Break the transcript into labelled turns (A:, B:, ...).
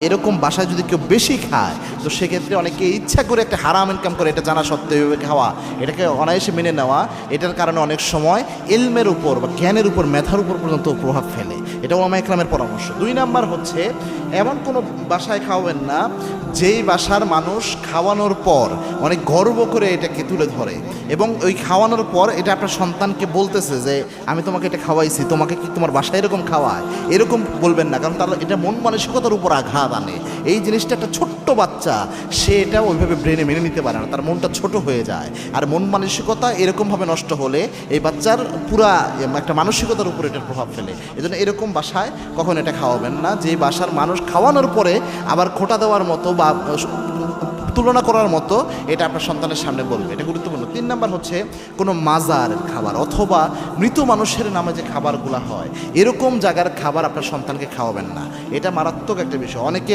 A: এরকম বাসায় যদি কেউ বেশি খায় তো সেক্ষেত্রে অনেকে ইচ্ছা করে একটা হারাম ইনকাম করে এটা জানা সত্ত্বেও এভাবে খাওয়া, এটাকে অনায়াসে মেনে নেওয়া, এটার কারণে অনেক সময় এলমের উপর বা জ্ঞানের উপর মেধার উপর পর্যন্ত প্রভাব ফেলে। এটা ওলামা ইকরামের পরামর্শ। 2 নাম্বার হচ্ছে এমন কোনো বাসায় খাওয়াবেন না যেই বাসার মানুষ খাওয়ানোর পর অনেক গর্ব করে এটাকে তুলে ধরে এবং ওই খাওয়ানোর পর এটা আপনার সন্তানকে বলতেছে যে আমি তোমাকে এটা খাওয়াইছি, তোমাকে কি তোমার বাসায় এরকম খাওয়ায়, এরকম বলবেন না, কারণ তার এটা মন মানসিকতার উপর আঘাত আনে। এই জিনিসটা একটা ছোট্ট বাচ্চা, সে এটা ওইভাবে ব্রেনে মেনে নিতে পারে না, তার মনটা ছোট হয়ে যায়। আর মন মানসিকতা এরকমভাবে নষ্ট হলে এই বাচ্চার পুরা একটা মানসিকতার উপর এটার প্রভাব ফেলে। এজন্য এরকম বাসায় কখন এটা খাওয়াবেন না যে বাসার মানুষ খাওয়ানোর পরে আবার খোঁটা দেওয়ার মতো বা তুলনা করার মতো এটা আপনার সন্তানের সামনে বলবে। এটা গুরুত্বপূর্ণ। 3 নাম্বার হচ্ছে কোনো মাজারের খাবার অথবা মৃত মানুষের নামে যে খাবারগুলো হয় এরকম জায়গার খাবার আপনার সন্তানকে খাওয়াবেন না। এটা মারাত্মক একটা বিষয়। অনেকে